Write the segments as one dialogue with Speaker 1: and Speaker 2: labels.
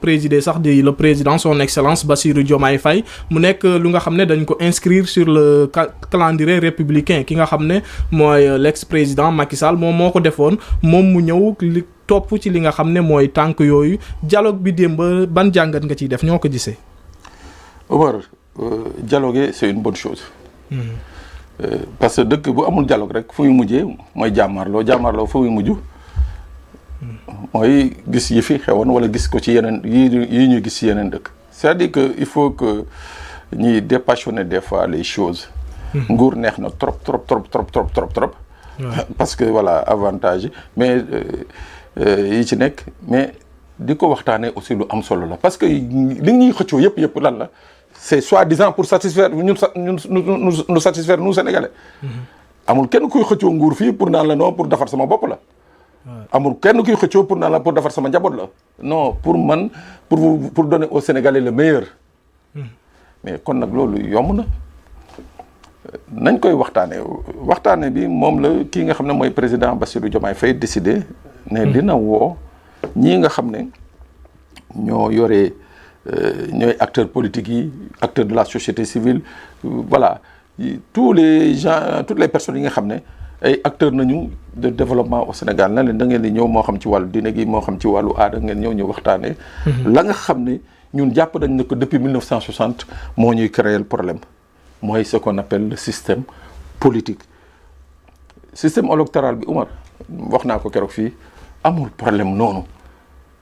Speaker 1: présider sax di le président son excellence Bassirou Diomaye Faye mu nekk lu nga xam ne dañ ko inscrire sur le calendrier républicain ki nga xam ne mooy l'ex-président Macky Sall moom moo ko defoon moom mu ñëw li topp ci li nga xam ne mooy tànk yooyu dialogue bi démb ban jàngat nga ciy def ñoo ko gisee.
Speaker 2: Omar dialoguer c'est une bonne chose. Parce que dëkk bu amul dialogue rek fu muy mujjee mooy jàmmaarloo fu muy mujj. mooy gis yi fi xewoon wala gis ko ci yeneen yi ñu gis ci yeneen dëkk. c'est-à-dire que il faut que ñuy dépassionner des fois les choses. nguur neex na trop. parce que voilà avantage yi mais yi ci nekk mais di ko waxtaanee aussi lu am solo la parce que li ñuy xëccoo yëpp lan la c'est soi-disant pour satisfaire nous satisfaire nous Sénégalais. amul kenn kuy xëccoo nguur fii pour naan la non pour defar sama bopp la. amul kenn kuy xëccoo pour naan la pour defar sama njaboot la non pour man pour donner aux Sénégalais le meilleur. mais kon nag loolu yomb na nañ koy waxtaanee bi moom la kii nga xam ne mooy président Bassirou Diomaye Faye décidé. ne dina woo ñii nga xam ne ñoo yore ñooy acteurs politiques yi acteurs de la société civile voilà tous les gens toutes les personnes yi nga xam ne. ay acteurs nañu de développement au Sénégal na leen da ngeen di ñëw moo xam ci wàllu diine gi moo xam ci wàllu aada ngeen ñëw ñu waxtaanee. la nga xam ne ñun jàpp nañ ne que depuis 1960 moo ñuy créer le problème mooy ce qu'on appelle le système politique. système électoral bi Umar wax naa ko keroog fii amul problème noonu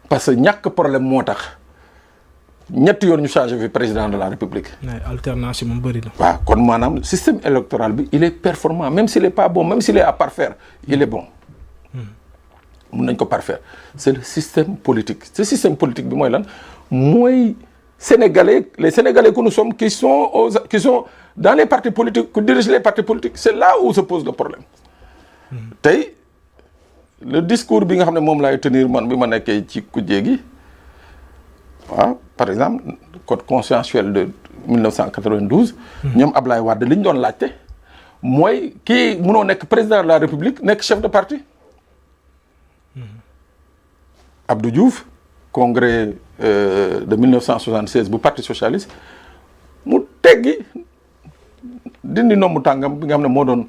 Speaker 2: parce que ñàkk problème moo tax ñetti yoon ñu changé fi président de la République.
Speaker 1: alternance moom bëri na.
Speaker 2: waaw kon maanaam système électoral bi il est performant même s'il est pas bon même s'il est à parfaire il est bon. mun nañ ko parfaire c'est le système politique ce système politique bi mooy lan mooy les Sénégalais que nous sommes qui sont dans les partis politiques qui dirigent les partis politiques c'est là où se pose le problème. tey le discours bi nga xam ne moom laay tenir man bi ma nekkee ci kujje gi waaw par exemple code consensuel de 1992. ñoom Ablaye Wade li ñu doon laajte mooy kii mënoo nekk président de la République nekk chef de parti. Abdou Diouf congrès de 1976 bu parti socialiste mu teggi dindi nommu tàngam bi nga xam ne moo doon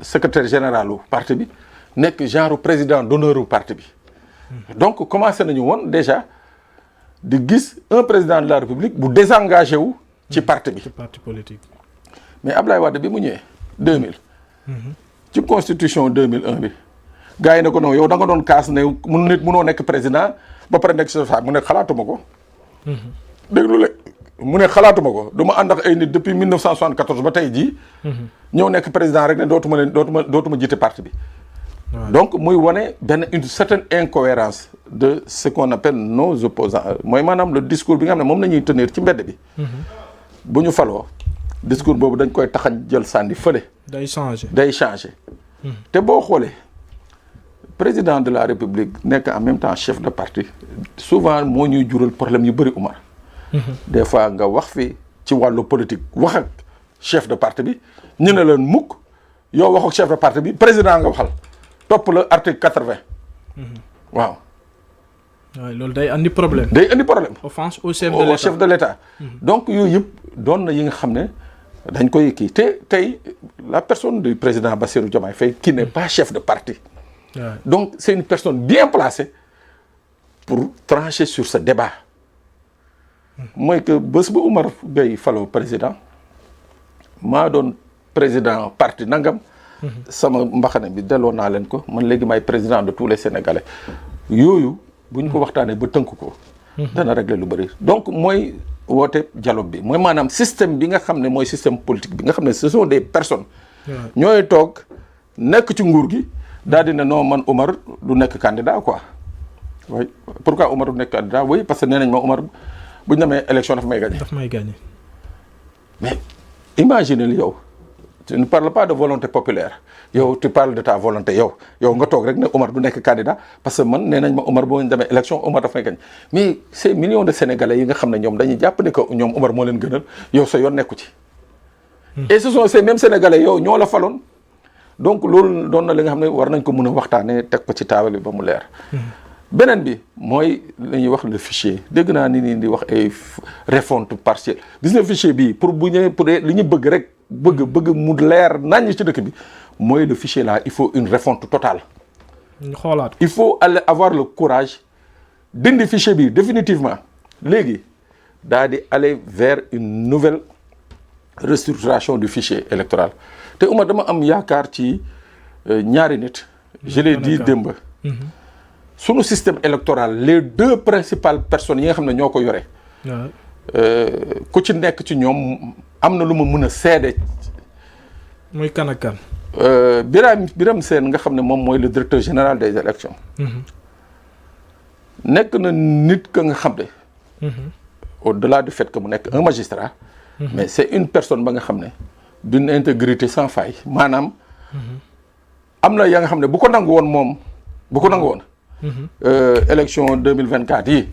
Speaker 2: secrétaire général u parti bi nekk genre président d'honneur u parti bi. donc commencé nañu woon déjà. di gis un président de la République bu désengagé wu ci parti bi.
Speaker 1: ci parti politique.
Speaker 2: mais Ablaye Wade bi mu ñëwee 2000. ci constitution 2001 bi. gars yi ne ko non yow da nga doon kaas ne munoo nekk président ba pare nekk chef mu ne xalaatuma ko. déglu la mu ne xalaatuma ko du ma ànd ak ay nit depuis 1974 ba tey jii. ñëw nekk président rek ne dootuma jiite parti bi. donc muy wane une certaine incohérence de ce qu'on appelle nos opposants mooy maanaam le discours bi nga xam ne moom la ñuy tenir ci mbedd bi. bu ñu faloo discours boobu dañ koy taxañ jël sànni fële. day changer. te boo xoolee président de la République nekk en même temps chef de parti souvent moo ñuy jural problème yu bëri Umar. des fois nga wax fi ci wàllu politique wax ak chef de parti bi ñu ne leen mukk yow wax ak chef de parti bi président nga waxal. topp la article 80. waaw.
Speaker 1: waaw loolu day andi problème.
Speaker 2: offense au chef de l'État. donc yooyu yëpp doon na yi nga xam ne dañ koy kii te tey la personne du président Bassirou Diomaye Faye qui n'est pas chef de parti. donc c'est une personne bien placée pour trancher sur ce débat. mooy que bés bu Oumar Gueye faloo président maa doon président parti nangam. sama mbaxane bi delloo naa leen ko man léegi may président de tous les Sénégalais yooyu bu ñu ko waxtaanee ba tënk ko. dana régler lu bëri donc mooy woote dialogue bi mooy maanaam système bi nga xam ne mooy système politique bi nga xam ne ce sont des personnes. ñooy toog nekk ci nguur gi daal di ne non man Omar du nekk candidat quoi. oui pourquoi Omar du nekk candidat oui parce que nee nañ ma Omar bu ñu demee élection daf may gagné. mais imaginez yow. tu ne parles pas de volonté populaire yow tu parles de ta volonté yow nga toog rek ne Omar du nekk candidat parce que man nee nañ ma Omar boo ñu demee élection Omar daf may gañ mais ces millions de Sénégalais yi nga xam ne ñoom dañuy jàpp ne que ñoom Omar moo leen gënal yow sa yoon nekku ci. et ce sont ces mêmes Sénégalais yow ñoo la faloon donc loolu doon na li nga xam ne war nañ ko mën a waxtaanee teg ko ci taabal bi ba mu leer. beneen bi mooy la ñuy wax le fichier dégg naa ni di wax ay refonte partielle gis nga fichier bii pour bu ñëwee pour li ñu bëgg rek bëgg mu leer naññ ci dëkk bi mooy le fichier là il faut une refonte totale.
Speaker 1: ñu xoolaat
Speaker 2: il faut aller avoir le courage dindi fichier bi définitivement léegi daal di aller vers une nouvelle restructuration du fichier électoral te Oumar dama am yaakaar ci ñaari nit. je l'ai dit démb. sunu système électoral les deux principales personnes yi nga xam ne ñoo ko yore. ku ci nekk ci ñoom am na lu ma mën a seede.
Speaker 1: muy kan ak kan.
Speaker 2: Birame Sène nga xam ne moom mooy le directeur général des élections. nekk na nit ka nga xam ne. au-delà du fait que mu nekk un magistrat. mais c'est une personne ba nga xam ne d'une intégrité sans faille maanaam. am na ya nga xam ne bu ko nangu woon moom bu ko nangu woon. élection 2024 yi.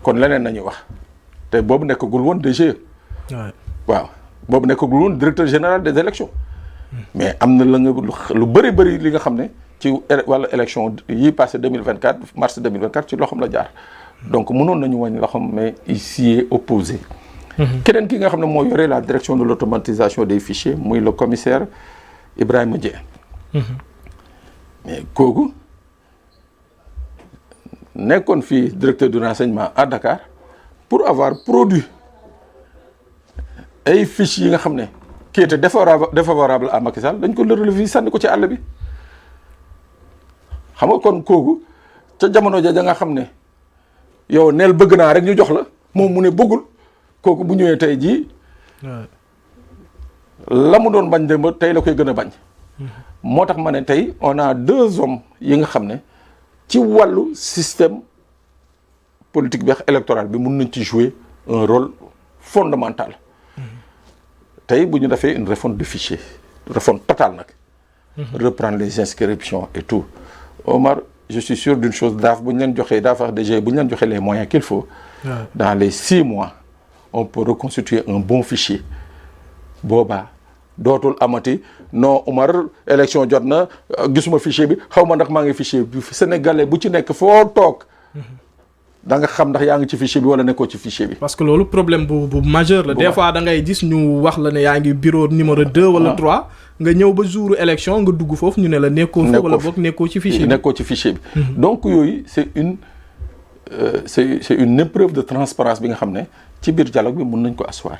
Speaker 2: kon leneen nañuy wax te boobu nekkagul woon DG. waaw boobu nekkagul woon directeur général des élections. mais am na la nga lu bëri li nga xam ne ci wàllu élection yi passé 2024 mars 2024 ci loxoom la jaar. donc mënoon nañu wàññi loxoom mais il s'y est opposé. keneen ki nga xam ne moo yore la direction de l'automatisation des fichiers muy le commissaire Ibrahima Dieng. mais kooku nekkoon fii directeur du renseignement à Dakar pour avoir produit ay fiches yi nga xam ne qui était défavorable à Macky Sall dañ ko relevé sànni ko ci àll bi xam nga kon kooku ca jamono ja nga xam ne yow neel bëgg naa rek ñu jox la moom mu ne bëggul kooku bu ñëwee tey jii la mu doon bañ démb tey la koy gën a bañ. moo tax ma ne tey on a deux hommes yi nga xam ne ci wàllu système politique bi électoral bi mun nañ ci jouer un rôle fondamental. tey bu ñu defee une refonte du fichier refonte totale nag. reprendre les inscriptions et tout. Omar je suis sûr d'une chose daaf bu ñu leen joxee daaf wax déjà bu ñu leen joxee les moyens qu'il faut. dans les 6 mois on peut reconstituer un bon fichier boobaa. dootul amati non Omar élection jot na gisuma fichier bi xaw ma ndax maa ngi fichier bi sénégalais bu ci nekk foo toog da nga xam ndax yaa ngi ci fichier bi wala nekkoo ci fichier bi.
Speaker 1: parce que loolu problème bu majeur la. des fois da ngay gis ñu wax la ne yaa ngi bureau numéro 2 wala 3 nga ñëw ba jouru élection nga dugg foofu ñu ne la nekkoo fa wala boog nekkoo ci fichier bi.
Speaker 2: nekkoo ci fichier bi. donc yooyu c'est une épreuve de transparence bi nga xam ne ci biir dialogue bi mun nañ ko asseoir.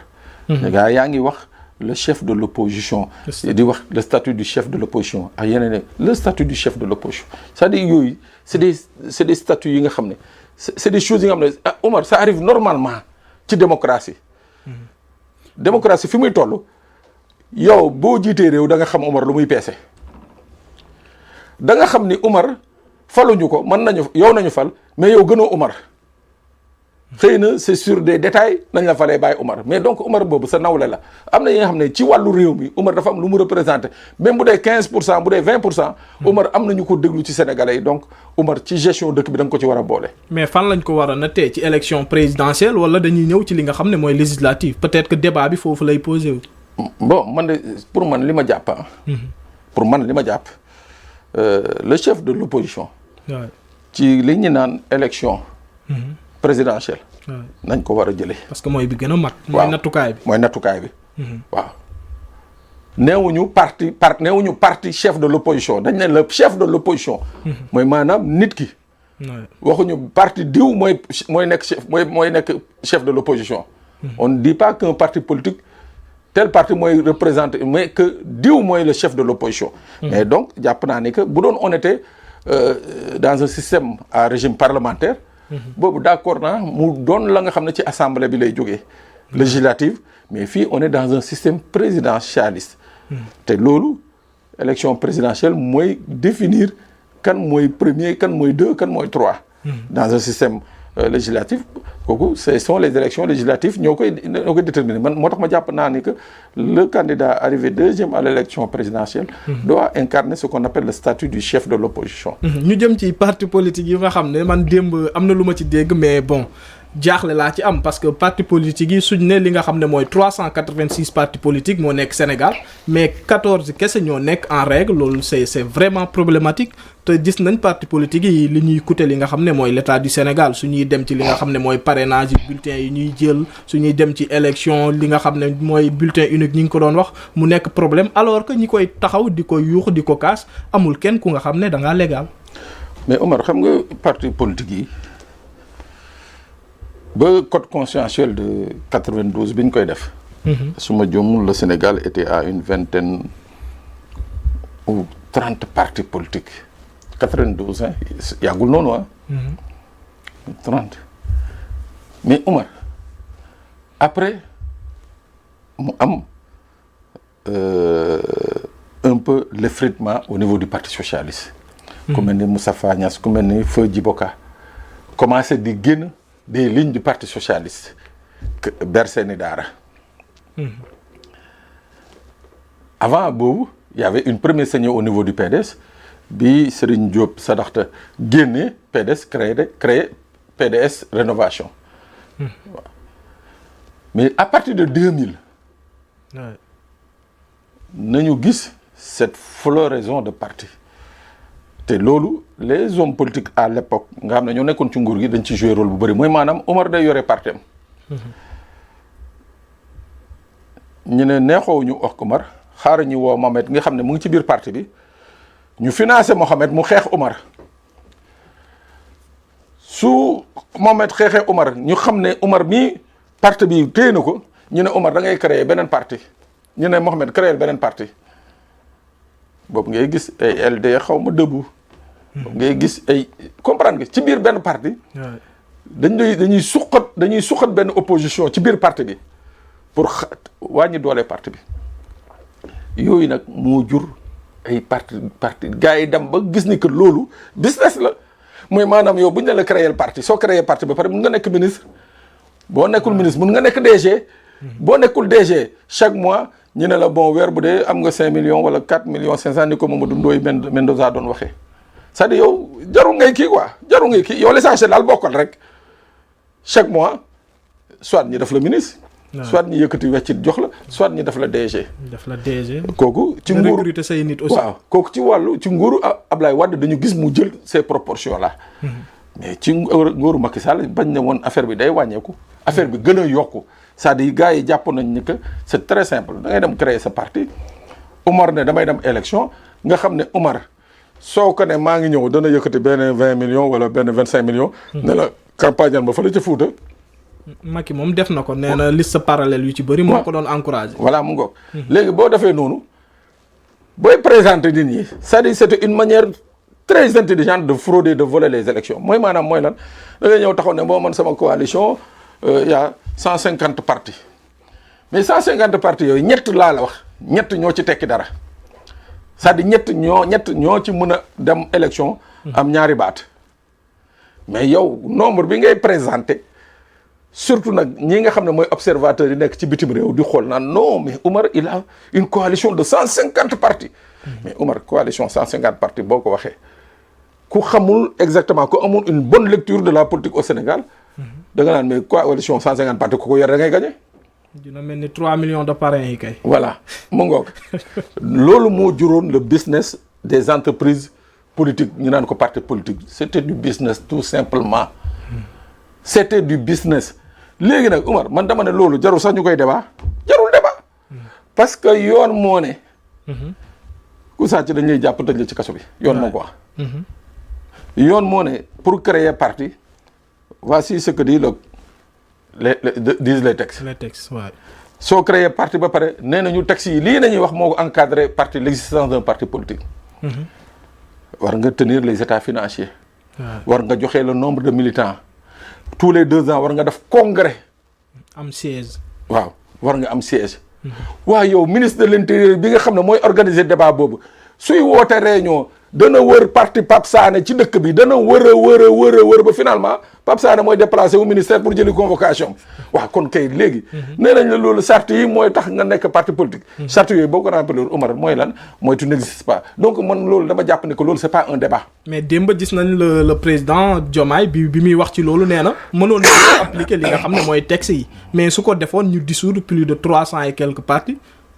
Speaker 2: gars yaa ngi wax. le chef de l'opposition di wax le statut du chef de l'opposition ak yeneen le statut du chef de l'opposition c'est-à-dire yooyu c'est des statuts yi nga xam ne c'est des choses yi nga xam ne Omar ça arrive normalement ci démocratie démocratie fi muy toll yow boo jiitee réew da nga xam Omar lu muy peese da nga xam ni Omar faluñu ko mën nañu yow nañu fal mais yow gënoo Omar xëy na c'est sur des détails nañ la falee bàyyi Omar mais donc Omar boobu sa nawle la am na yi nga xam ne ci wàllu réew mi Omar dafa am lu mu représenté même bu dee 15% bu dee 20% Omar am na ñu ko déglu ci sénégalais yi donc Omar ci gestion dëkk bi da nga ko ci war a boole.
Speaker 1: mais fan lañ ko war a nattee ci élection présidentielle wala dañuy ñëw ci li nga xam ne mooy législative peut-être que débat bi foofu lay posé wu.
Speaker 2: bon man de pour man li ma jàpp pour man li ma jàpp le chef de l'opposition ci li ñu naan élection présidentielle. nañ ko war a jëlee.
Speaker 1: parce que mooy bi gën a mag. mooy nattukaay bi
Speaker 2: mooy nattukaay bi. waaw neewuñu parti chef de l'opposition dañ ne le chef de l'opposition. mooy maanaam nit ki. waxuñu parti diw mooy nekk chef de l'opposition. on ne dit pas qu'un parti politique tel parti mooy représenter mais que diw mooy le chef de l'opposition. mais donc jàpp naa ni que bu doon on était dans un système à régime parlementaire. boobu d'accord naa mu doon la nga xam ne ci assemblée bi lay jógee législative mais fii on est dans un système présidentialiste te loolu élection présidentielle mooy définir kan mooy premier kan mooy deux kan mooy trois dans un système législatif kooku ce sont les élections législatives ñoo koy déterminer man moo tax ma jàpp naa ni que le candidat arrivé deuxième à l'élection présidentielle doit incarner ce qu'on appelle le statut du chef de l'opposition.
Speaker 1: ñu jëm ci parti politique yi nga xam ne man démb am na lu ma ci dégg mais bon jaaxle laa ci am parce que parti politique yi suñ ne li nga xam ne mooy 386 partis politiques moo nekk Sénégal mais 14 kese ñoo nekk en règle loolu c'est vraiment problématique te gis nañ parti politique yi li ñuy coûter li nga xam ne mooy l'état du Sénégal su ñuy dem ci li nga xam ne mooy parrainage yi bulletin yi ñuy jël su ñuy dem ci élection li nga xam ne mooy bulletin unique ñi ngi ko doon wax mu nekk problème alors que ñi koy taxaw di ko yuux di ko kaas amul kenn ku nga xam ne da ngaa légal.
Speaker 2: mais Omar xam nga parti politique yi ba code consensuel de 92 bi ñu koy def. su ma juumul le Sénégal était à une vingtaine ou 30 partis politiques 92 hein yàggul noonu ah. 30 mais Omar après mu am un peu l'effritement au niveau du parti socialiste. ku mel ni Moustapha Niasse ku mel ni Feu Djiboka commencé di génn des lignes du parti socialiste ber seeni daara. avant boobu y avait une première saignée au niveau du PDS bi Serigne Diop Sadaxta génne PDS créé PDS rénovation. mais à partir de 2000. nañu gis cette floraison de parti. te loolu les hommes politiques à l'époque nga xam ne ñoo nekkoon ci nguur gi dañ ci jouer rôle bu bëri mooy maanaam Omar day yore parti am. ñu ne neexoo ñu wax Omar xaaral ñu woo Mohamed nga xam ne mu ngi ci biir parti bi ñu financé Mohamed mu xeex Omar su Mohamed xeexee Omar ñu xam ne Omar mii parti bi téye na ko ñu ne Omar da ngay créer beneen parti ñu ne Mohamed créer beneen parti boobu ngay gis ay LD xaw ma debout. ngay gis ay comprendre nga ci biir benn parti. dañuy suqat benn opposition ci biir parti bi pour wàññi doole parti bi yooyu nag moo jur ay parti gars yi dem ba gis ni que loolu business la mooy maanaam yow bu ñu la créer parti soo créer parti ba pare mun nga nekk ministre boo nekkul ministre mun nga nekk DG. boo nekkul DG chaque mois ñu ne la bon weer bu dee am nga 5 millions wala 4 millions 500 ni ko Mamadou Ndoye Mendoza doon waxee. c'est-à-dire yow jarul ngay kii quoi jarul ngay kii yow l'essentiel daal bokkal rek chaque mois soit ñi def la ministre. soit ñi yëkkati weccit jox la soit ñi def la DG.
Speaker 1: def la DG.
Speaker 2: kooku ci nguuru
Speaker 1: recruter say nit aussi.
Speaker 2: waaw kooku ci nguuru Ablaye Wade dañu gis mu jël ces proportions là. mais ci nguuru Macky Sall bañ ne woon affaire bi day wàññeeku. affaire bi gën a yokku c'est-à-dire gars yi jàpp nañ ni que c'est très simple da ngay dem créer sa parti Omar ne damay dem élection nga xam ne Omar. soo ko ne maa ngi ñëw dana yëkkati benn 20 millions wala benn 25 millions. ne la campagne ba fële ca Fuuta.
Speaker 1: Macky moom def na ko nee na liste parallèle yu ci bëri. moo ko doon encouragé.
Speaker 2: voilà mu ngoog. léegi boo defee noonu booy présenter nit ñi c'est-à-dire c'était une manière très intelligente de frauder de voler les élections mooy maanaam mooy lan da ngay ñëw taxaw ne boo man sama coalition y a 150 partis mais 150 partis yooyu ñett laa la wax ñett ñoo ci tekki dara. c'est-à-dire ñett ñoo ci mën a dem élection am ñaari baat mais yow nombre bi ngay présenté surtout nag ñi nga xam ne mooy observateurs yi nekk ci bitim réew di xool naan non mais Omar il a une coalition de 150 partis mais Omar coalition 150 partis boo ko waxee ku xamul exactement ku amul une bonne lecture de la politique au Sénégal da nga naan mais coalition 150 partis ku ko yor da ngay gagné.
Speaker 1: dina mel ni 3 millions de parrains yi kay.
Speaker 2: voilà mu ngoog loolu moo juróon le business des entreprises politiques ñu naan ko parti politique c'était du business tout simplement. c'était du business. léegi nag Omar man dama ne loolu jarul sax ñu koy débat jarul débat parce que yoon moo ne. ku sàcc dañ lay jàpp tëj la ci kaso bi. yoon moo ko wax. yoon moo ne pour créer parti voici ce que dit disent les textes.
Speaker 1: les textes waaw.
Speaker 2: soo créer parti ba pare nee nañu textes yi lii nañuy wax moo ko encadrer parti l'existence d'un parti politique. war nga tenir les états financiers. war nga joxe le nombre de militants. tous les 2 ans war nga def congrès.
Speaker 1: am siège.
Speaker 2: waaw war nga am siège. waaw yow ministre de l'intérieur bi nga xam ne mooy organiser débat boobu suy woote réunion dana wër parti Pape Sané ci dëkk bi dana wër ba finalement Pape Sané mooy déplacé au ministère pour jëli convocation waaw kon kay léegi nee nañ la loolu charte yi mooy tax nga nekk parti politique charte yooyu boo ko remplir Omar mooy lan mooy tu n'existes pas donc man loolu dama jàpp ne que loolu c'est pas un débat.
Speaker 1: mais démb gis nañ le président Diomaye bi muy wax ci loolu nee na mënoon na appliquer li nga xam ne mooy texte yi mais su ko defoon ñu dissoudre plus de 300 et quelques partis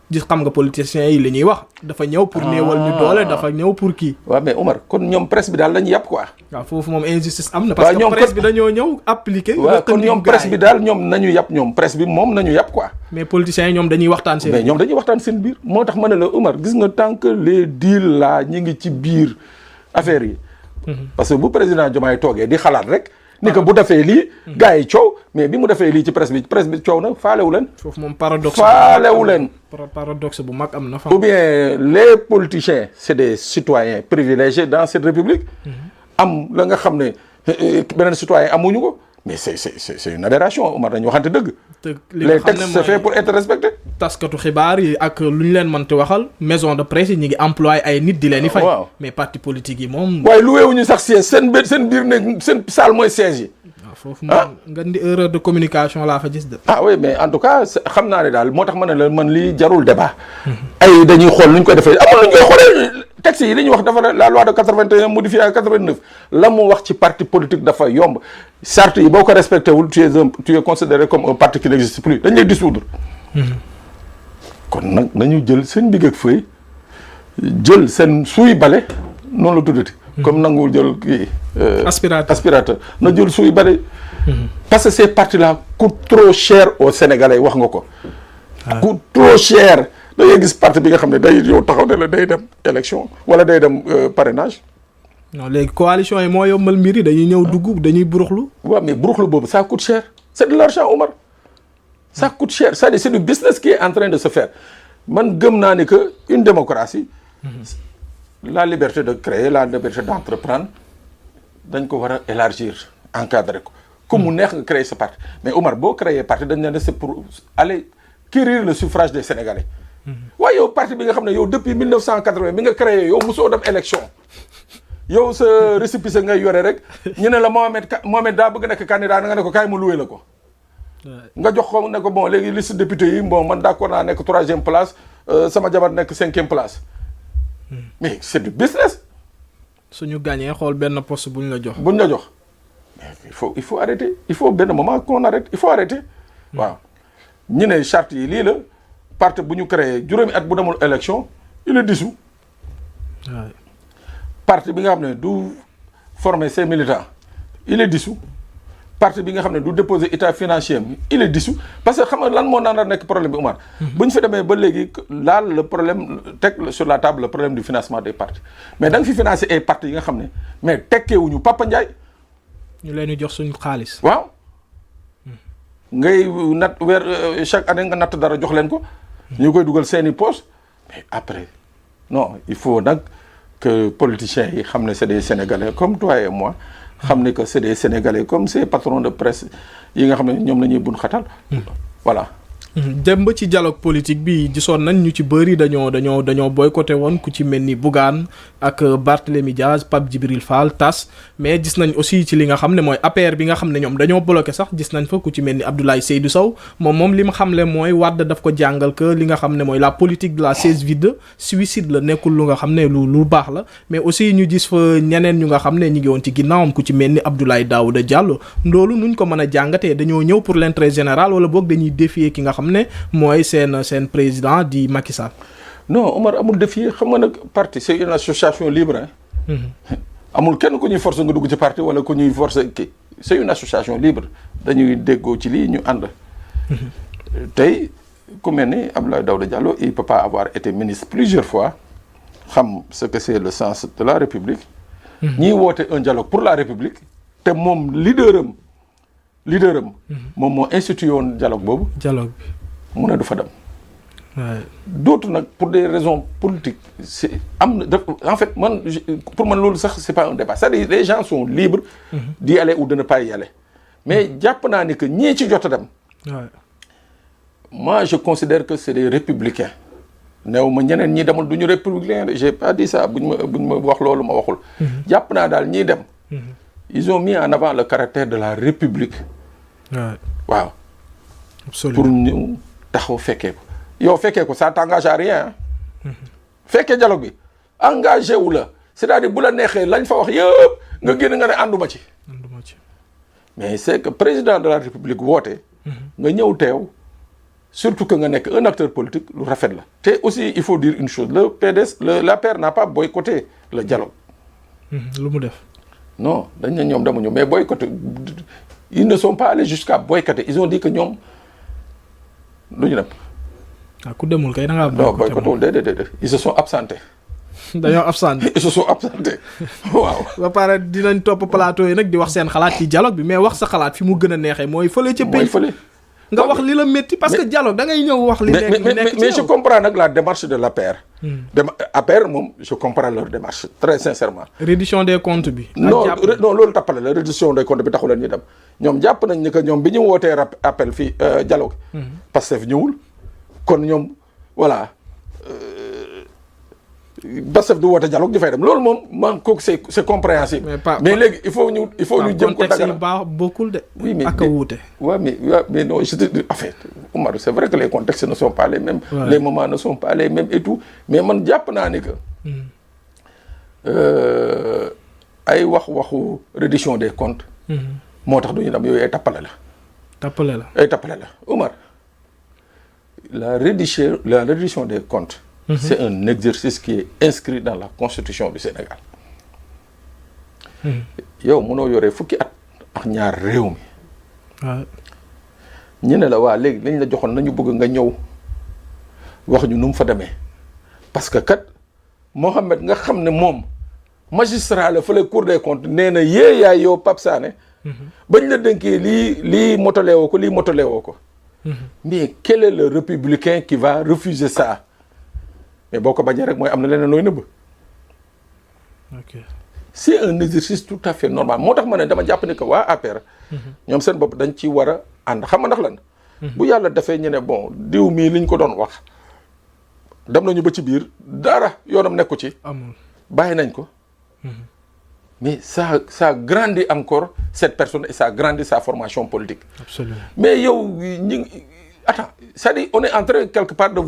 Speaker 1: gis xam nga politiciens yi li ñuy wax dafa ñëw pour néewal ñu doole dafa ñëw pour kii.
Speaker 2: waaw mais Omar kon ñoom presse bi daal lañu yàpp quoi.
Speaker 1: waaw foofu moom injustice am na. parce que presse bi dañoo ñëw appliquer.
Speaker 2: waaw kon ñoom presse bi daal ñoom nañu yàpp ñoom presse bi moom nañu yàpp quoi.
Speaker 1: mais politiciens yi ñoom dañuy waxtaan seen.
Speaker 2: mais ñoom dañuy waxtaan seen biir moo tax ma ne la Omar gis nga tant que les deals là ñi ngi ci biir affaire yi. parce que bu président Diomaye toogee di xalaat rek. ni que bu defee lii. gars yi coow mais bi mu defee lii ci presse bi coow na faalewu leen.
Speaker 1: foofu moom paradoxe.
Speaker 2: faalewu leen.
Speaker 1: paradoxe bu mag am na fa.
Speaker 2: ou bien les politiciens c'est des citoyens privilégiés dans cette république. am la nga xam ne beneen citoyen amuñu ko mais c'est une aberration Omar dañu waxante dëgg. les textes c'est fait pour être respecté.
Speaker 1: taskatu xibaar yi ak lu ñu leen mënti waxal maison de presse yi ñu ngi employé ay nit di leen di fay. mais parti politique yi moom.
Speaker 2: waaye lu weewuñu sax siège seen biir ne seen salle mooy siège yi.
Speaker 1: waaw foofu moom nga di erreur de communication laa fa gis de.
Speaker 2: oui mais en tout cas xam naa ne daal moo tax ma ne la man lii jarul débat. ay dañuy xool nu ñu koy defee amul lu ñu koy xoolee texte yi li ñuy wax dafa la loi de 81 modifiée en 89 la mu wax ci parti politique dafa yomb charte yi boo ko respecté wul tu es considéré comme un parti qui n'existe plus dañ lay dissoudre. kon nag nañu jël seen big ak feuille jël seen suuy bale noonu la tuddati. comme nanguwul jël kii. aspirateur na jël suuy bale. parce que ces partis là coûtent trop cher aux Sénégalais wax nga ko. coûte trop cher da ngay gis parti bi nga xam ne day yow taxaw ne la day dem élection wala day dem parrainage.
Speaker 1: non léegi coalition yi moo yombal mbir yi dañuy ñëw dugg dañuy buruxlu.
Speaker 2: waaw mais buruxlu boobu ça coûte cher c'est de l'argent Omar. ça coûte cher c'est-à-dire c'est du business qui est en train de se faire man gëm naa ni que une démocratie. la liberté de créer la liberté d'entreprendre dañ ko war a élargir encadrer ko. comme mu neex nga créer sa parti mais Omar boo créer parti dañ ne c'est pour aller quérir le suffrage des Sénégalais. waaye yow parti bi nga xam ne yow depuis 1980 bi nga créé yow mosoo dem élection yow sa récépissé ngay yore rek ñu ne la Mohamed daa bëgg nekk candidat nga ne ko kaay ma loué la ko. nga jox ko ne ko bon léegi liste député yi bon man d'accord naa nekk 3e place sama jabar nekk 5e place. mais c'est du business.
Speaker 1: suñu gagné xool benn poste buñ la jox.
Speaker 2: buñ la jox mais il faut arrêter il faut benn moment qu'on arrête il faut arrêter. waaw ñu ne charte yi lii la parti bu ñu créé juróomi at bu demul élection il est dissous. parti bi nga xam ne du former ses militants il est dissous. parti bi nga xam ne du déposer état financier il est dissous parce que xam nga lan moo naan la nekk problème bi Omar. bu ñu fi demee ba léegi laal le problème teg sur la table le problème du financement des partis mais da nga fi financer ay partis yi nga xam ne mais tekkeewuñu Papa Ndiaye.
Speaker 1: ñu leen di jox suñu xaalis.
Speaker 2: waaw ngay nat weer chaque année nga natt dara jox leen ko. ñu koy dugal seeni poche mais après non il faut nag que politiciens yi xam ne c'est des Sénégalais comme toi et moi. xam ne que c'est des Sénégalais comme ces patrons de presse yi nga xam ne ñoom la ñuy bun xatal. voilà.
Speaker 1: dem ba ci dialogue politique bi gisoon nañ ñu ci bëri dañoo boycotté woon ku ci mel ni Bougane ak Barthélémy Diaz Pape Djibril Fall TAS mais gis nañ aussi ci li nga xam ne mooy APR bi nga xam ne ñoom dañoo bloqué sax gis nañ fa ku ci mel ni Abdoulaye Seydou Sow moom li ma xamle mooy Wade daf ko jàngal que li nga xam ne mooy la politique de la chaise vide suicide la nekkul lu nga xam ne lu baax la mais aussi ñu gis fa ñeneen ñu nga xam ne ñu ngi woon ci ginnaawam ku ci mel ni Abdoulaye Daouda Diallo loolu nuñ ko mën a jàngatee dañoo ñëw pour l'intérêt général wala boog dañuy défier ki nga xam ne mooy seen président di Macky Sall.
Speaker 2: non Omar amul défi xam nga nag parti c'est une association libre amul kenn ku ñuy forcer nga dugg ci parti wala ku ñuy forcer kii c'est une association libre dañuy déggoo ci lii ñu ànd. tey ku mel ni Abdoulaye Daouda Diallo il peut pas avoir été ministre plusieurs fois xam ce que c'est le sens de la République. ñiy woote un dialogue pour la République te moom leaderam moom moo institué woon dialogue boobu.
Speaker 1: dialogue
Speaker 2: bi mu ne du fa dem. d'autres nag pour des raisons politiques c'est en fait pour man loolu sax c'est pas un débat c'est-à-dire les gens sont libres. d'y aller ou de ne pas y aller. mais jàpp naa ni que ñii ci jot a dem. moi je considère que c'est des républicains. néew ma ñeneen ñi demul du ñu républicain de j'ai pas dit ça buñ ma wax loolu ma waxul. jàpp naa daal ñiy dem. ils ont mis en avant le caractère de la république. waaw. absolument pour ñu taxaw fekkee ko. yow fekkee ko ça t'engage à rien. fekkee dialogue bi engagé wu la c'est-à-dire bu la neexee lañ fa wax yëpp nga génn nga ne ànduma ci. mais c'est que président de la république woote. nga ñëw teew. surtout que nga nekk un acteur politique lu rafet la. te aussi il faut dire une chose le PDS l'APR n'a pas boycotté le dialogue.
Speaker 1: lu mu def.
Speaker 2: non dañ ne ñoom demuñu mais boycotté ils ne sont pas allés jusqu'à boycotter ils ont dit que ñoom du ñu dem.
Speaker 1: ah ku demul kay da ngaa
Speaker 2: non boycotté wul déedéet ils se sont absentés.
Speaker 1: dañoo absenté.
Speaker 2: ils se sont absentés waaw.
Speaker 1: ba pare dinañ topp plateau yi nag di wax seen xalaat ci dialogue bi mais wax sa xalaat fi mu gën a neexee mooy fële ca.
Speaker 2: mooy fële.
Speaker 1: nga wax li la métti parce que dialogue da ngay ñëw wax li nekk
Speaker 2: mais je comprends nag la démarche de l'APR. APR moom je comprends leur démarche très sincèrement.
Speaker 1: reddition des comptes bi.
Speaker 2: non loolu tappale la reddition des comptes bi taxu leen ñu dem ñoom jàpp nañ ni que ñoom bi ñu wootee appel fii dialogue. Pastef ñëwul kon ñoom voilà Pastef du woote dialogue di fay dem loolu moom man kooku c'est compréhensible. mais léegi il faut ñu jëm ko
Speaker 1: contexte yi baax bokkul de.
Speaker 2: oui mais
Speaker 1: ak a wuute.
Speaker 2: waaw mais non je te dis en fait Omar c'est vrai que les contextes ne sont pas les mêmes. les moments ne sont pas les mêmes et tout mais man jàpp naa ni que. ay waxu reddition des comptes. moo tax du ñu dem yooyu ay tappale la. ay tappale la Omar la reddition des comptes. c'est un exercice qui est inscrit dans la constitution du Sénégal. yow mënoo yoree fukki at ak ñaar réew mi. ñu ne la waa léegi lañ la joxoon nañu bëgg nga ñëw wax ñu nu mu fa demee parce que kat Mohamed nga xam ne moom magistrat la fële Cour des comptes nee na yaay yow Pape Sané. bañ la dénkee lii motalee woo ko lii motalee woo ko. mais quel est le républicain qui va refuser ça. mais boo ko bañee rek mooy am na leneen looy nëbb. c'est un exercice tout à fait normal moo tax ma ne dama jàpp ne que waa APR. ñoom seen bopp dañ ci war a ànd xam nga ndax lan. bu yàlla defee ñu ne bon diw mii liñ ko doon wax dem nañu ba ci biir dara yoonam nekku ci.
Speaker 1: amul
Speaker 2: bàyyi nañ ko. mais ça grandit encore cette personne et ça grandit sa formation politique.
Speaker 1: Absolument.
Speaker 2: mais yow attends c'est-à-dire on est en train quelque part de